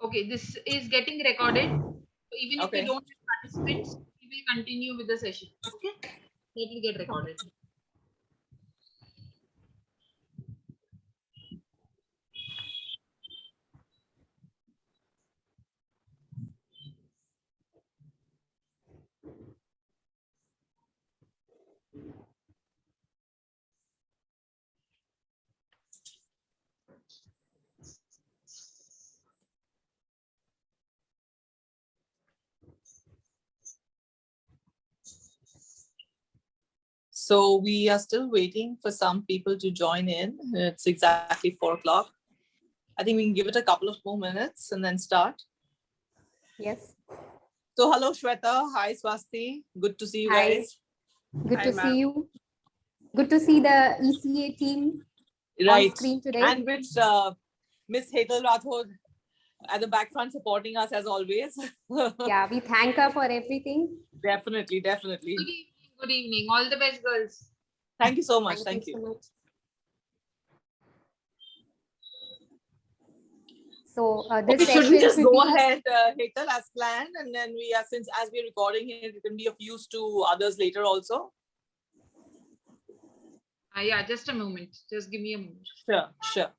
Okay, this is getting recorded. So even if we Okay. don't have participants, we will continue with the session. Okay, it will get recorded. So we are still waiting for some people to join in. It's exactly 4 o'clock. I think we can give it a couple of more minutes and then start. Yes. So hello, Shweta. Hi, Swasti. Good to see you Hi. guys. Good Hi, to see you. Good to see the ECA team Right. on screen today. And with Miss Hetal Rathod at the back front supporting us as always. Yeah, we thank her for everything. Definitely, definitely. Good evening. Good evening. All the best, girls. Thank you so much. Thank you so much. So this Okay, session should we just will go be... ahead, Hetal, as planned, and then we are, since as we're recording it, it can be of use to others later also. Yeah, just a moment. Just give me a moment. Sure, sure.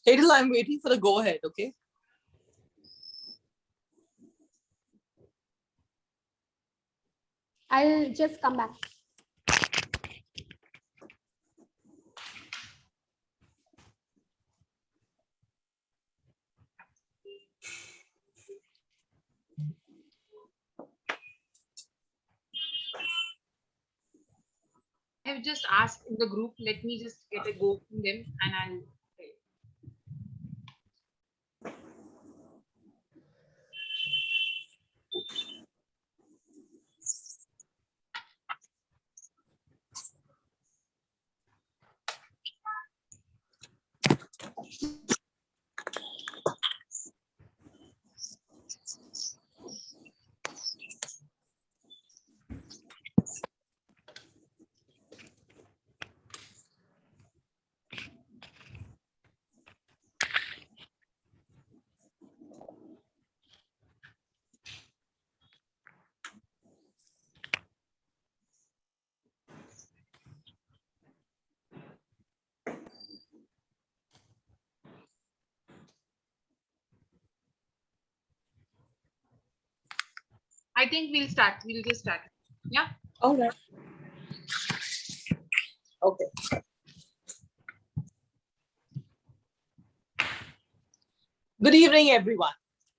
Hetal, I'm waiting for the go ahead, okay? I'll just come back. I have just asked in the group. Let me just get a go from them and I'll tell you. I think we'll start. We'll just start. Yeah. All right. Okay. Good evening, everyone.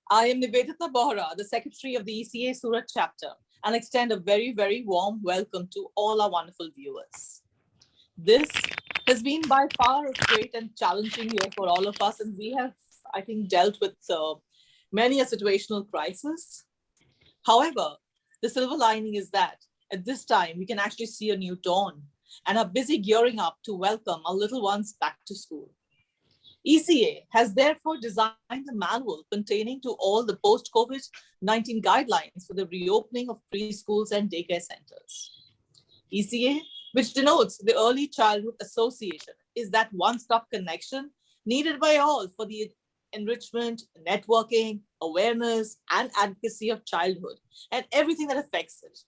I am Nivedita Bohra, the Secretary of the ECA Surat chapter, and extend a very, very warm welcome to all our wonderful viewers. This has been by far a great and challenging year for all of us, and we have, I think, dealt with many a situational crisis. However, the silver lining is that at this time, we can actually see a new dawn and are busy gearing up to welcome our little ones back to school. ECA has therefore designed a manual pertaining to all the post-COVID-19 guidelines for the reopening of preschools and daycare centers. ECA, which denotes the Early Childhood Association, is that one-stop connection needed by all for the enrichment, networking, awareness, and advocacy of childhood and everything that affects it.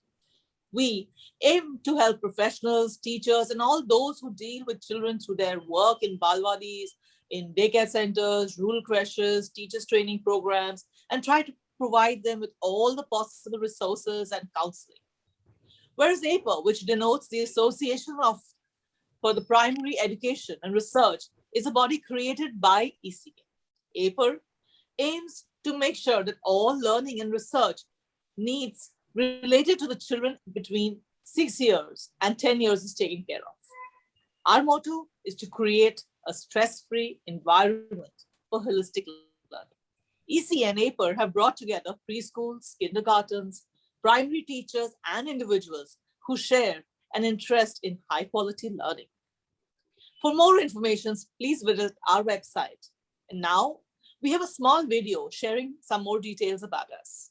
We aim to help professionals, teachers, and all those who deal with children through their work in balwadis, in daycare centers, rural creches, teachers training programs, and try to provide them with all the possible resources and counseling. Whereas APER, which denotes the Association of for the Primary Education and Research, is a body created by ECA. APER aims to make sure that all learning and research needs related to the children between 6 years and 10 years is taken care of. Our motto is to create a stress-free environment for holistic learning. ECA and APER have brought together preschools, kindergartens, primary teachers, and individuals who share an interest in high-quality learning. For more information, please visit our website. And now, we have a small video sharing some more details about us.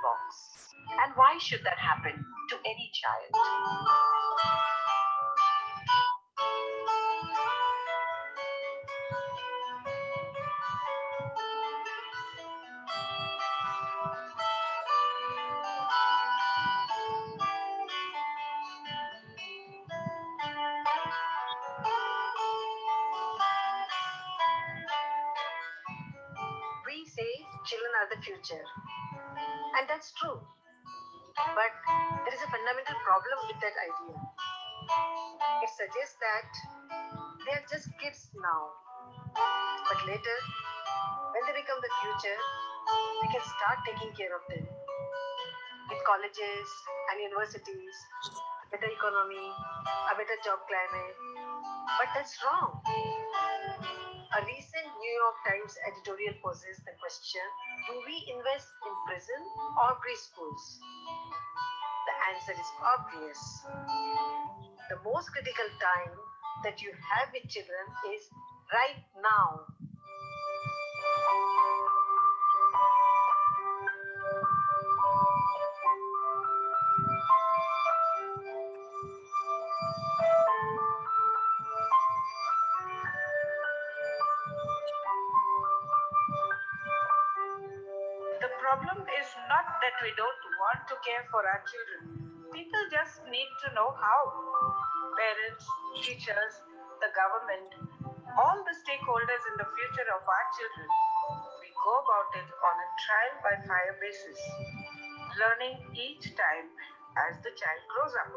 Box. And why should that happen to any child? We say children are the future, and that's true. But there is a fundamental problem with that idea. It suggests that they are just kids now, but later, when they become the future, we can start taking care of them with colleges and universities, better economy, a better job climate. But that's wrong. A recent New York Times editorial poses the question, do we invest in prison or preschools? The answer is obvious. The most critical time that you have with children is right now. The problem is not that we don't want to care for our children. People just need to know how. Parents, teachers, the government, all the stakeholders in the future of our children. We go about it on a trial by fire basis, learning each time as the child grows up.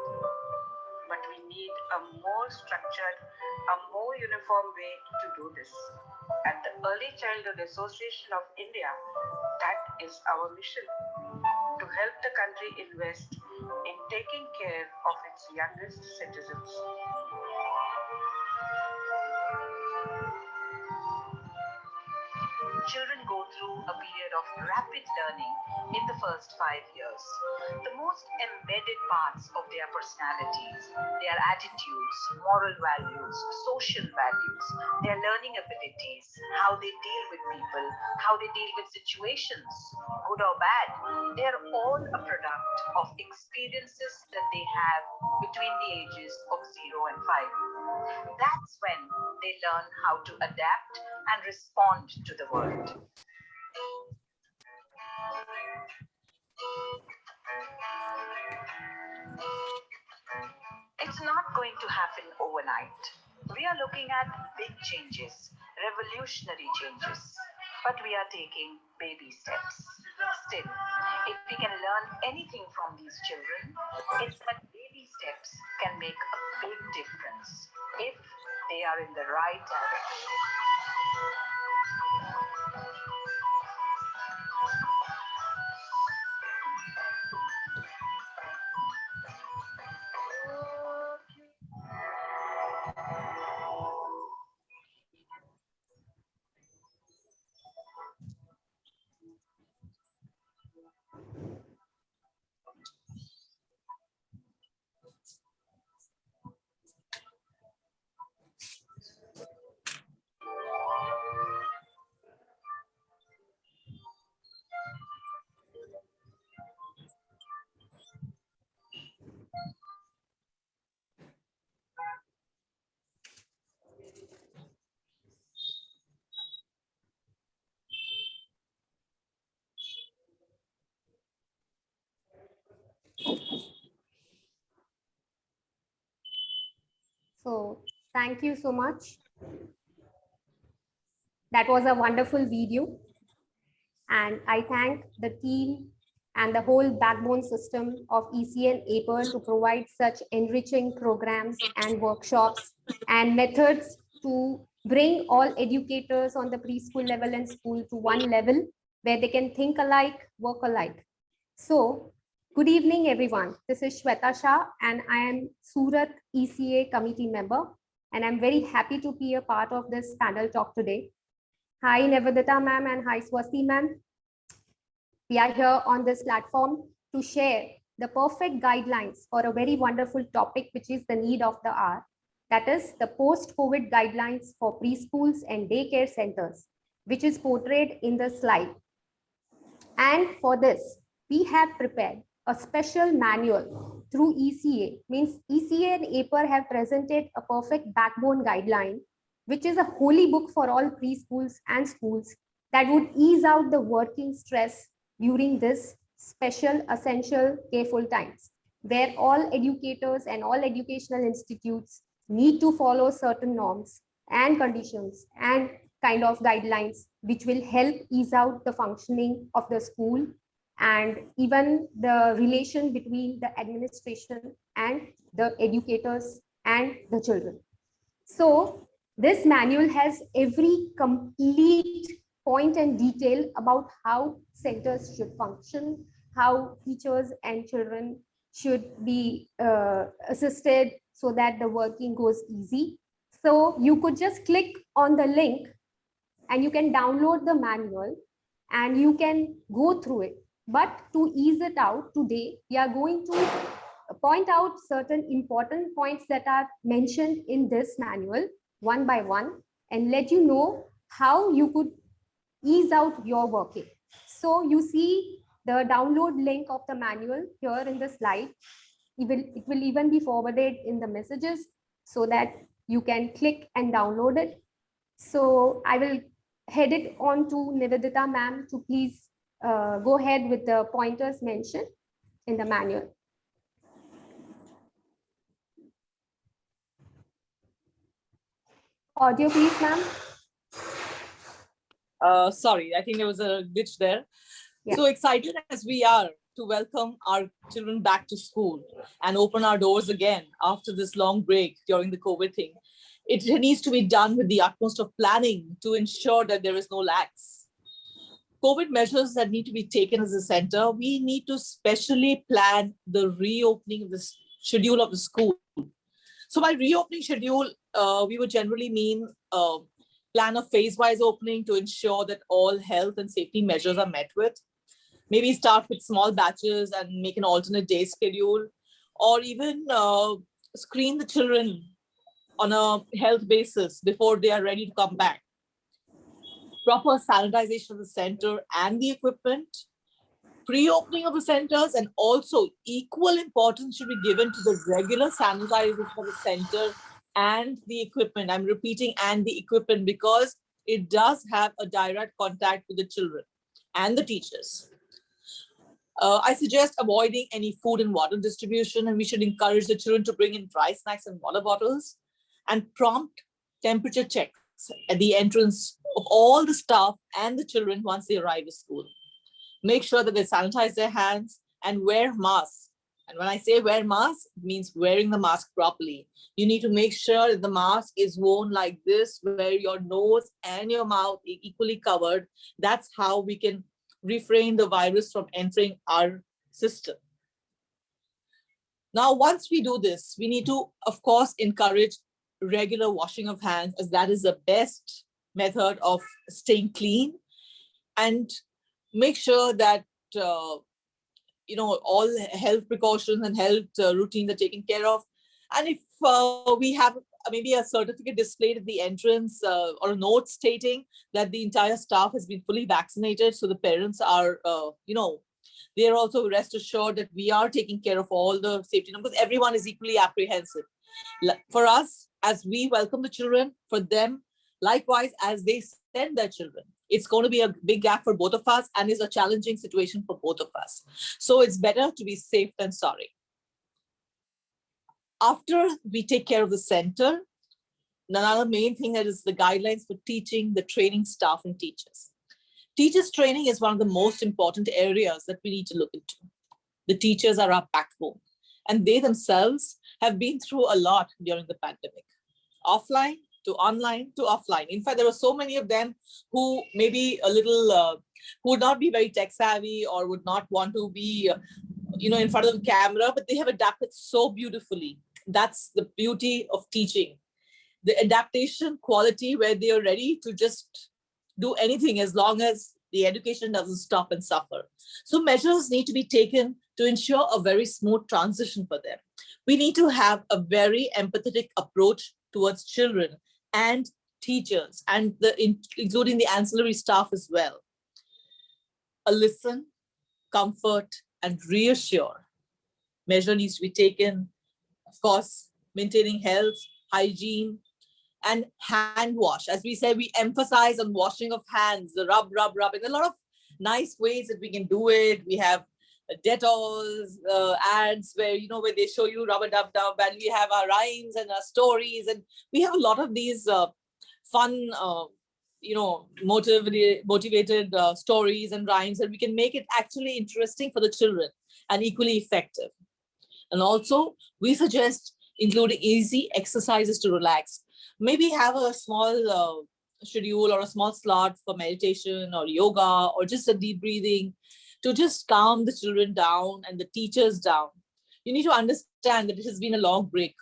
But we need a more structured, a more uniform way to do this. At the Early Childhood Association of India, that is our mission, to help the country invest in taking care of its youngest citizens. children go through a period of rapid learning in the first 5 years. The most embedded parts of their personalities, their attitudes, moral values, social values, their learning abilities, how they deal with people, how they deal with situations, good or bad, they are all a product of experiences that they have between the ages of 0 and 5. That's when they learn how to adapt and respond to the world. It's not going to happen overnight. We are looking at big changes, revolutionary changes, but we are taking baby steps. Still, if we can learn anything from these children, it's that baby steps can make a big difference if they are in the right direction. So thank you so much. That was a wonderful video. And I thank the team and the whole backbone system of ECA and APER to provide such enriching programs and workshops and methods to bring all educators on the preschool level and school to one level where they can think alike, work alike. So, good evening, everyone. This is Shweta Shah, and I am Surat ECA committee member, and I'm very happy to be a part of this panel talk today. Hi, Nivedita ma'am, and hi, Swasti ma'am. We are here on this platform to share the perfect guidelines for a very wonderful topic, which is the need of the hour. That is the post-COVID guidelines for preschools and daycare centers, which is portrayed in the slide. And for this, we have prepared a special manual through ECA. Means ECA and APER have presented a perfect backbone guideline, which is a holy book for all preschools and schools that would ease out the working stress during this special, essential, careful times, where all educators and all educational institutes need to follow certain norms and conditions and kind of guidelines, which will help ease out the functioning of the school and even the relation between the administration and the educators and the children. So this manual has every complete point and detail about how centers should function, how teachers and children should be assisted so that the working goes easy. So you could just click on the link and you can download the manual and you can go through it. But to ease it out today, we are going to point out certain important points that are mentioned in this manual one by one and let you know how you could ease out your working. So you see the download link of the manual here in the slide. It will even be forwarded in the messages so that you can click and download it. So I will head it on to Nivedita ma'am to please go ahead with the pointers mentioned in the manual. Audio please, ma'am. Sorry, I think there was a glitch there. Yeah. So excited as we are to welcome our children back to school and open our doors again after this long break during the COVID thing. It needs to be done with the utmost of planning to ensure that there is no lax. COVID measures that need to be taken as a center, we need to specially plan the reopening of the schedule of the school. So by reopening schedule, we would generally mean Plan a phase-wise opening to ensure that all health and safety measures are met with. Maybe start with small batches and make an alternate day schedule, or even screen the children on a health basis before they are ready to come back. Proper sanitization of the center and the equipment, pre-opening of the centers, and also equal importance should be given to the regular sanitization of the center and the equipment. I'm repeating, and the equipment, because it does have a direct contact with the children and the teachers. I suggest avoiding any food and water distribution, and we should encourage the children to bring in dry snacks and water bottles, and prompt temperature checks at the entrance of all the staff and the children once they arrive at school. Make sure that they sanitize their hands and wear masks. And when I say wear masks, it means wearing the mask properly. You need to make sure that the mask is worn like this, where your nose and your mouth are equally covered. That's how we can refrain the virus from entering our system. Now, once we do this, we need to, of course, encourage regular washing of hands, as that is the best method of staying clean, and make sure that all health precautions and health routines are taken care of. And if we have maybe a certificate displayed at the entrance or a note stating that the entire staff has been fully vaccinated, so the parents are, they are also rest assured that we are taking care of all the safety numbers. Everyone is equally apprehensive. For us, as we welcome the children, for them, likewise, as they send their children, it's going to be a big gap for both of us, and is a challenging situation for both of us. So it's better to be safe than sorry. After we take care of the center, another main thing that is the guidelines for teaching, the training staff and teachers. Teachers training is one of the most important areas that we need to look into. The teachers are our backbone, and they themselves have been through a lot during the pandemic. Offline to online to offline. In fact, there are so many of them who maybe a little, who would not be very tech savvy or would not want to be, in front of the camera, but they have adapted so beautifully. That's the beauty of teaching. The adaptation quality, where they are ready to just do anything as long as the education doesn't stop and suffer. So measures need to be taken to ensure a very smooth transition for them. We need to have a very empathetic approach towards children and teachers, and including the ancillary staff as well. A listen, comfort, and reassure measure needs to be taken. Of course, maintaining health, hygiene, and hand wash. As we say, we emphasize on washing of hands, the rub. And a lot of nice ways that we can do it. We have Dettol's ads where they show you rub a dub, and we have our rhymes and our stories, and we have a lot of these fun, motivated stories and rhymes, and we can make it actually interesting for the children and equally effective. And also, we suggest including easy exercises to relax. Maybe have a small schedule or a small slot for meditation or yoga or just a deep breathing to just calm the children down and the teachers down. You need to understand that it has been a long break.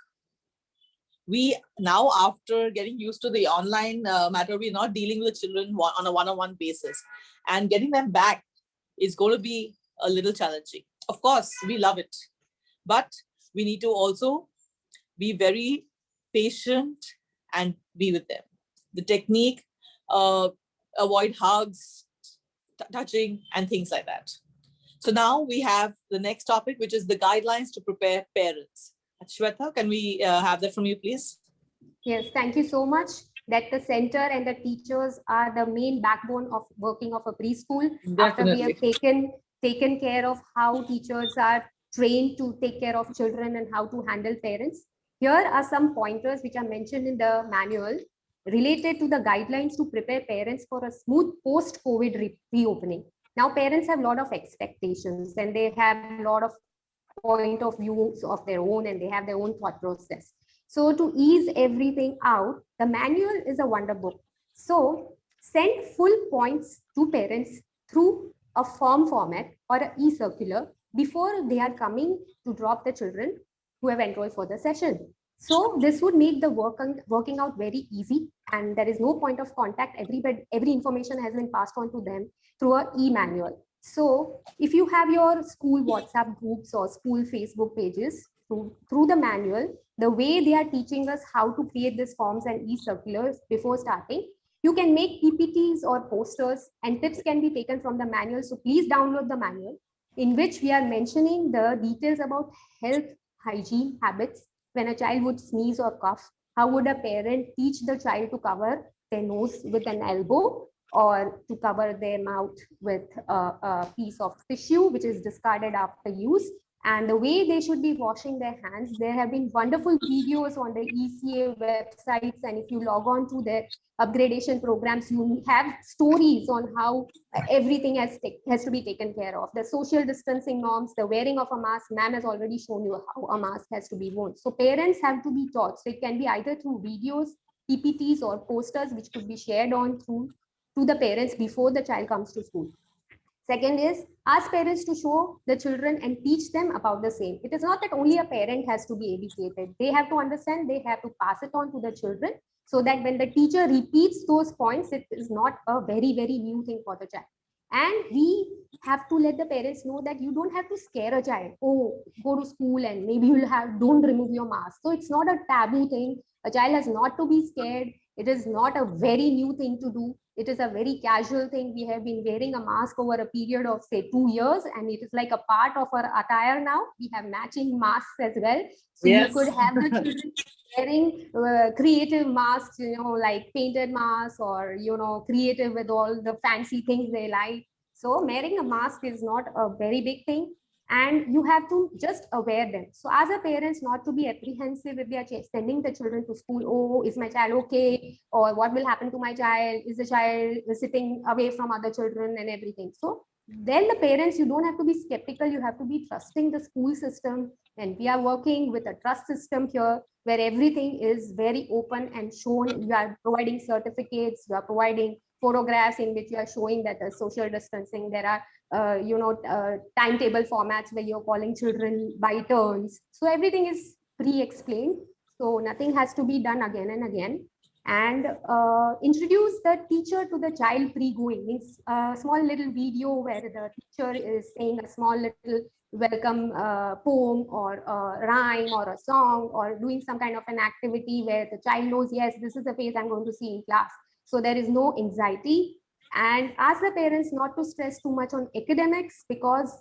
We now, after getting used to the online matter, we're not dealing with the children on a one-on-one basis, and getting them back is going to be a little challenging. Of course, we love it, but we need to also be very patient and be with them. The technique, avoid hugs, touching, and things like that. So now we have the next topic, which is the guidelines to prepare parents. Shweta, can we have that from you, please? Yes, thank you so much. That the center and the teachers are the main backbone of working of a preschool. Definitely. After we have taken care of how teachers are trained to take care of children and how to handle parents. Here are some pointers which are mentioned in the manual related to the guidelines to prepare parents for a smooth post-COVID reopening. Now, parents have a lot of expectations and they have a lot of point of views of their own, and they have their own thought process. So to ease everything out, the manual is a wonder book. So send full points to parents through a form format or an e-circular before they are coming to drop the children who have enrolled for the session. So this would make the working out very easy, and there is no point of contact. Every information has been passed on to them through an e-manual. So if you have your school WhatsApp groups or school Facebook pages, through the manual, the way they are teaching us how to create these forms and e-circulars before starting, you can make PPTs or posters, and tips can be taken from the manual. So please download the manual, in which we are mentioning the details about health hygiene habits. When a child would sneeze or cough, how would a parent teach the child to cover their nose with an elbow, or to cover their mouth with a piece of tissue which is discarded after use, and the way they should be washing their hands. There have been wonderful videos on the ECA websites, and if you log on to their upgradation programs, you have stories on how everything has to be taken care of. The social distancing norms, the wearing of a mask, ma'am has already shown you how a mask has to be worn. So parents have to be taught. So it can be either through videos, PPTs, or posters which could be shared on through to the parents before the child comes to school. Second is, ask parents to show the children and teach them about the same. It is not that only a parent has to be educated. They have to understand, they have to pass it on to the children, so that when the teacher repeats those points, it is not a very, very new thing for the child. And we have to let the parents know that you don't have to scare a child. Oh, go to school and maybe don't remove your mask. So it's not a taboo thing. A child has not to be scared. It is not a very new thing to do. It is a very casual thing. We have been wearing a mask over a period of say 2 years, and it is like a part of our attire now. We have matching masks as well. So yes, you could have the children wearing creative masks, like painted masks, or, creative with all the fancy things they like. So wearing a mask is not a very big thing, and you have to just aware them. So as a parents, not to be apprehensive if they are sending the children to school. Oh, is my child okay? Or what will happen to my child? Is the child sitting away from other children and everything? So then the parents, you don't have to be skeptical. You have to be trusting the school system. And we are working with a trust system here, where everything is very open and shown. You are providing certificates, you are providing photographs in which you are showing that the social distancing. There are timetable formats where you're calling children by turns. So everything is pre-explained. So nothing has to be done again and again. And introduce the teacher to the child pre-going. Means a small little video where the teacher is saying a small little welcome poem, or a rhyme, or a song, or doing some kind of an activity where the child knows, yes, this is the face I'm going to see in class. So there is no anxiety. And ask the parents not to stress too much on academics, because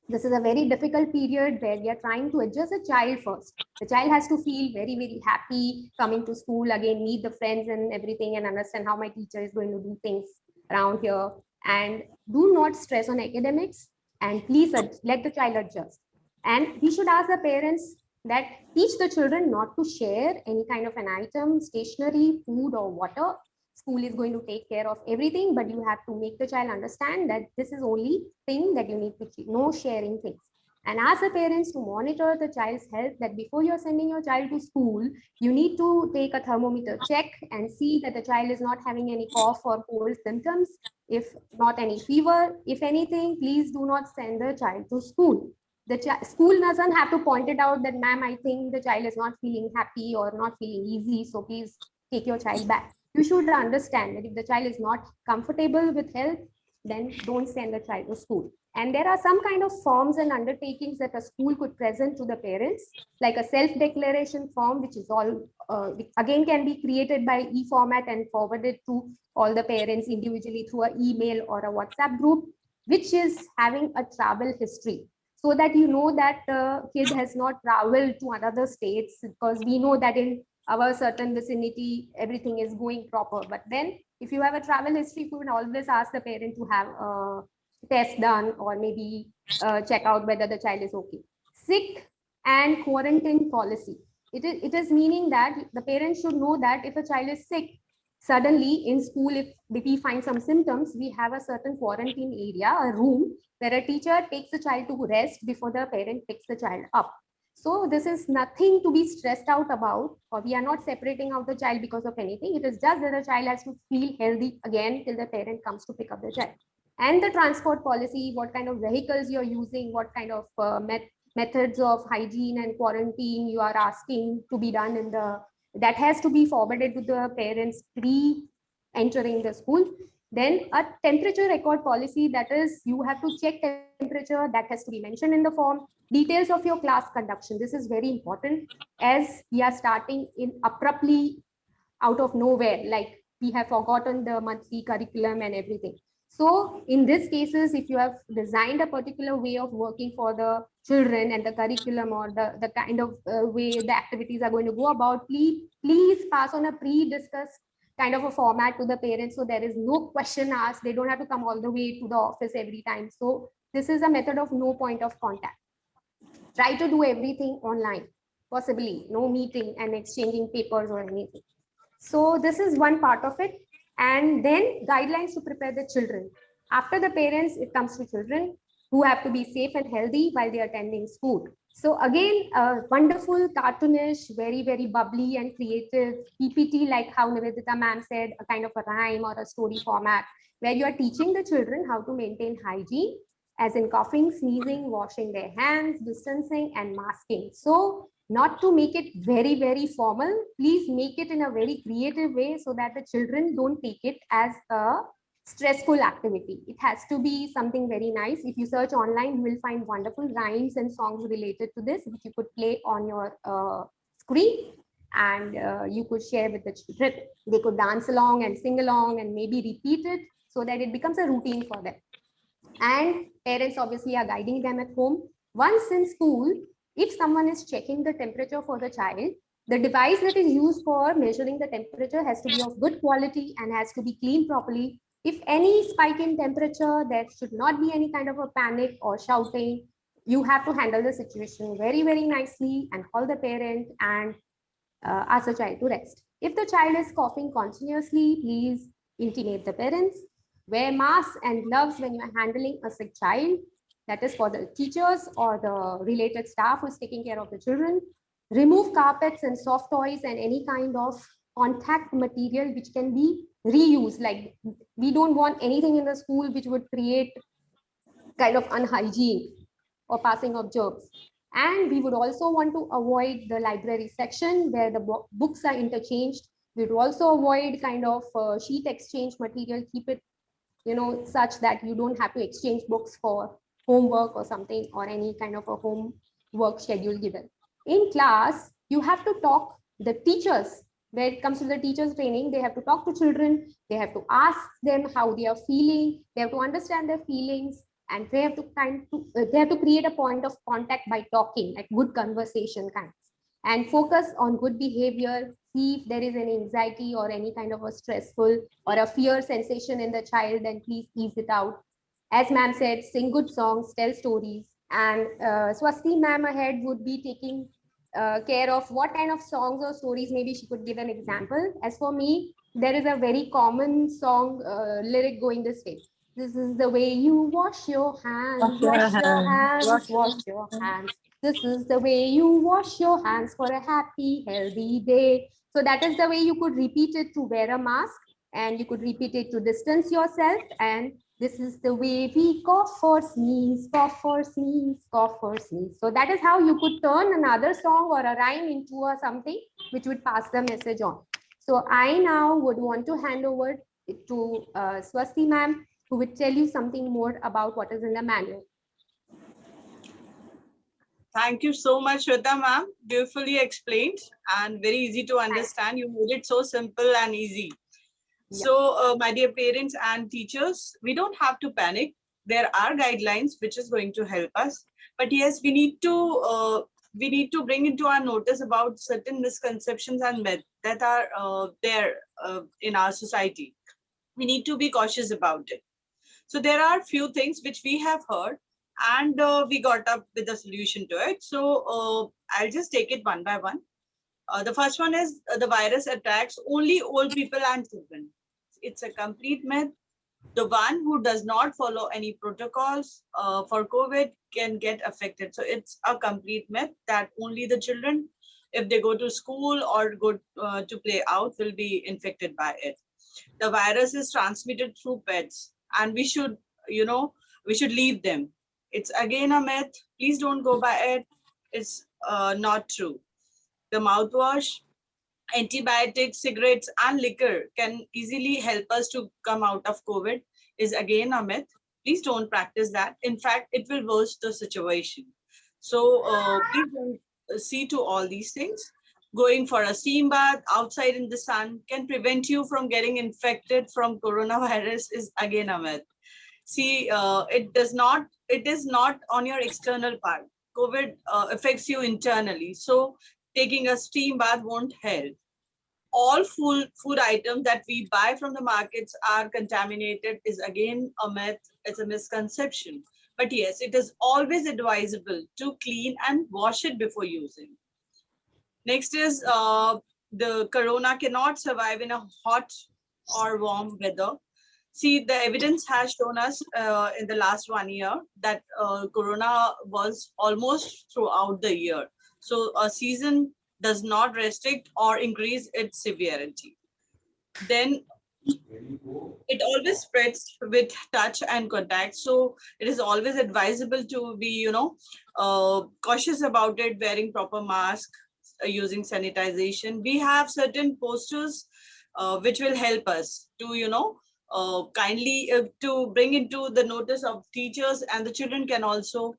this is a very difficult period where we are trying to adjust a child first. The child has to feel very, very happy coming to school again, meet the friends and everything, and understand how my teacher is going to do things around here. And do not stress on academics, and please let the child adjust. And we should ask the parents that teach the children not to share any kind of an item, stationery, food, or water. School is going to take care of everything, but you have to make the child understand that this is only thing that you need to keep, no sharing things. And ask the parents to monitor the child's health, that before you're sending your child to school, you need to take a thermometer check and see that the child is not having any cough or cold symptoms. If not any fever, if anything, please do not send the child to school. The school doesn't have to point it out that, ma'am, I think the child is not feeling happy or not feeling easy, so please take your child back. You should understand that if the child is not comfortable with health, then don't send the child to school. And there are some kind of forms and undertakings that a school could present to the parents, like a self-declaration form, which is all, again, can be created by e-format and forwarded to all the parents individually through an email or a WhatsApp group, which is having a travel history, so that you know that the kid has not traveled to other states, because we know that in our certain vicinity, everything is going proper. But then if you have a travel history, you can always ask the parent to have a test done, or maybe check out whether the child is okay. Sick and quarantine policy. It is meaning that the parents should know that if a child is sick, suddenly in school, if we find some symptoms, we have a certain quarantine area, a room, where a teacher takes the child to rest before the parent picks the child up. So this is nothing to be stressed out about, or we are not separating out the child because of anything. It is just that the child has to feel healthy again till the parent comes to pick up the child. And the transport policy, what kind of vehicles you're using, what kind of methods of hygiene and quarantine you are asking to be done in that has to be forwarded to the parents pre-entering the school. Then a temperature record policy, that is, you have to check temperature, that has to be mentioned in the form. Details of your class conduction. This is very important, as we are starting in abruptly out of nowhere, like we have forgotten the monthly curriculum and everything. So in these cases, if you have designed a particular way of working for the children and the curriculum or the kind of way the activities are going to go about, please pass on a pre-discussed kind of a format to the parents, so there is no question asked. They don't have to come all the way to the office every time. So this is a method of no point of contact. Try to do everything online, possibly no meeting and exchanging papers or anything. So this is one part of it. And then guidelines to prepare the children. After the parents, it comes to children who have to be safe and healthy while they are attending school. So again, a wonderful, cartoonish, very, very bubbly and creative PPT, like how Nivedita ma'am said, a kind of a rhyme or a story format, where you are teaching the children how to maintain hygiene, as in coughing, sneezing, washing their hands, distancing, and masking. So not to make it very, very formal, please make it in a very creative way so that the children don't take it as a stressful activity. It has to be something very nice. If you search online, you will find wonderful rhymes and songs related to this, which you could play on your screen, and you could share with the children. They could dance along and sing along and maybe repeat it so that it becomes a routine for them. And parents obviously are guiding them at home. Once in school, if someone is checking the temperature for the child, the device that is used for measuring the temperature has to be of good quality and has to be cleaned properly. If any spike in temperature, there should not be any kind of a panic or shouting. You have to handle the situation very, very nicely and call the parent and ask the child to rest. If the child is coughing continuously, please intimate the parents. Wear masks and gloves when you are handling a sick child. That is for the teachers or the related staff who is taking care of the children. Remove carpets and soft toys and any kind of contact material which can be reused. Like, we don't want anything in the school which would create kind of unhygiene or passing of germs. And we would also want to avoid the library section where the books are interchanged. We would also avoid kind of sheet exchange material. Keep it, such that you don't have to exchange books for homework or something, or any kind of a homework schedule given. In class, you have to talk, the teachers, when it comes to the teachers training, they have to talk to children, they have to ask them how they are feeling, they have to understand their feelings, and they have to create a point of contact by talking, like good conversation kinds, and focus on good behavior. See if there is any anxiety or any kind of a stressful or a fear sensation in the child, then please ease it out. As ma'am said, sing good songs, tell stories, and Swasti ma'am ahead would be taking care of what kind of songs or stories. Maybe she could give an example. As for me, there is a very common song lyric going this way. This is the way you wash your hands, wash your hands, wash your hands. This is the way you wash your hands for a happy, healthy day. So that is the way you could repeat it to wear a mask, and you could repeat it to distance yourself. And this is the way we cough or sneeze, cough or sneeze, cough or sneeze. So that is how you could turn another song or a rhyme into a something which would pass the message on. So I now would want to hand over it to Swasti ma'am, who would tell you something more about what is in the manual. Thank you so much, Shweta ma'am. Beautifully explained and very easy to understand. You made it so simple and easy. Yeah. So, my dear parents and teachers, we don't have to panic. There are guidelines which is going to help us. But yes, we need to bring into our notice about certain misconceptions and myths that are there in our society. We need to be cautious about it. So there are few things which we have heard, and we got up with a solution to it. So I'll just take it one by one. The first one is the virus attacks only old people and children. It's a complete myth. The one who does not follow any protocols for COVID can get affected. So it's a complete myth that only the children, if they go to school or go to play out, will be infected by it. The virus is transmitted through pets, and we should leave them. It's again a myth. Please don't go by it. It's not true. The mouthwash, antibiotics, cigarettes, and liquor can easily help us to come out of COVID is again a myth. Please don't practice that. In fact, it will worsen the situation. So please don't see to all these things. Going for a steam bath outside in the sun can prevent you from getting infected from coronavirus is again a myth. See, it is not on your external part. COVID affects you internally. So taking a steam bath won't help. All food items that we buy from the markets are contaminated is again a myth. It's a misconception. But yes, it is always advisable to clean and wash it before using. Next is the corona cannot survive in a hot or warm weather. See, the evidence has shown us in the last 1 year that corona was almost throughout the year. So a season does not restrict or increase its severity. Then it always spreads with touch and contact. So it is always advisable to be, cautious about it, wearing proper mask, using sanitization. We have certain posters which will help us to, kindly to bring into the notice of teachers, and the children can also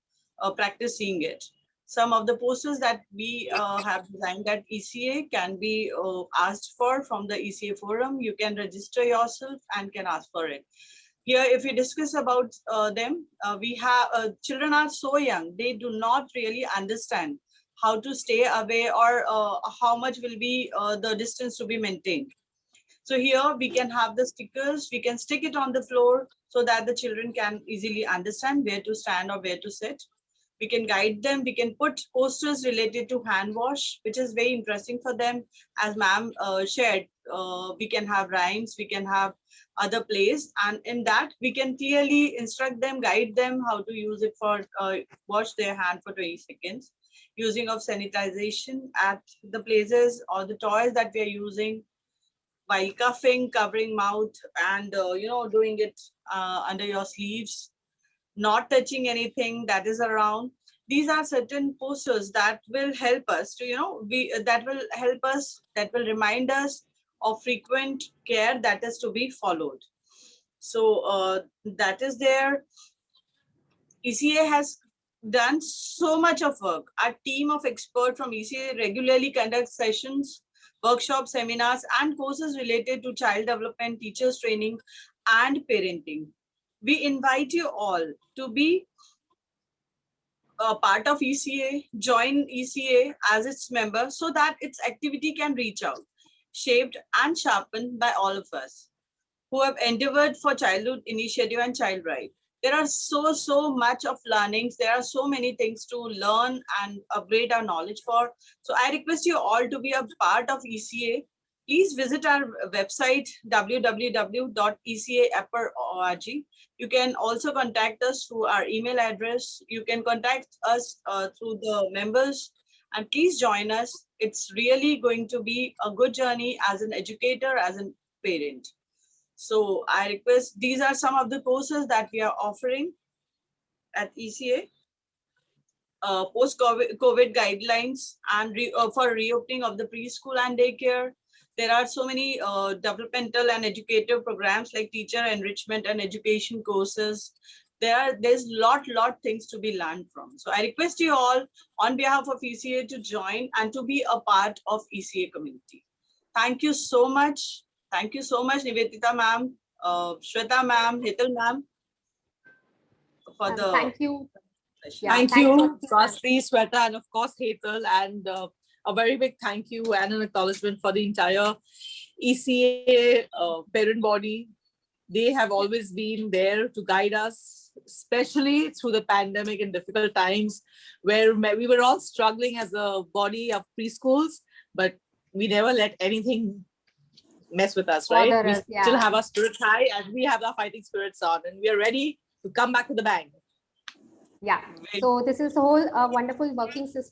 practice seeing it. Some of the posters that we have designed at ECA can be asked for from the ECA forum. You can register yourself and can ask for it. Here, if we discuss about them, we have children are so young, they do not really understand how to stay away or how much will be the distance to be maintained. So here we can have the stickers, we can stick it on the floor so that the children can easily understand where to stand or where to sit. We can guide them, we can put posters related to hand wash, which is very interesting for them. As ma'am shared, we can have rhymes, we can have other plays, and in that we can clearly instruct them, guide them how to use it for wash their hand for 20 seconds. Using of sanitization at the places or the toys that we are using, while coughing, covering mouth, and doing it under your sleeves, not touching anything that is around. These are certain posters that will help us to, that will remind us of frequent care that is to be followed. So that is there. ECA has done so much of work. Our team of experts from ECA regularly conducts sessions, workshops, seminars, and courses related to child development, teachers training, and parenting. We invite you all to be a part of ECA, join ECA as its member so that its activity can reach out, shaped and sharpened by all of us who have endeavored for childhood initiative and child right. There are so much of learnings. There are so many things to learn and upgrade our knowledge for. So I request you all to be a part of ECA. Please visit our website www.eca.apper.org. You can also contact us through our email address. You can contact us through the members, and please join us. It's really going to be a good journey as an educator, as a parent. So I request, these are some of the courses that we are offering at ECA. Post-COVID guidelines and for reopening of the preschool and daycare. There are so many developmental and educative programs like teacher enrichment and education courses. There's lot things to be learned from. So I request you all on behalf of ECA to join and to be a part of ECA community. Thank you so much. Thank you so much, Nivedita ma'am, Shweta ma'am, Hetal ma'am, for the. Thank you. Yeah, thank you, Swasti, Sweta, and of course Hetal, and a very big thank you and an acknowledgement for the entire ECA parent body. They have always been there to guide us, especially through the pandemic and difficult times where we were all struggling as a body of preschools, but we never let anything mess with us, right? We still have our spirits high and we have our fighting spirits on, and we are ready to come back with a bang. Yeah, so this is a whole wonderful working system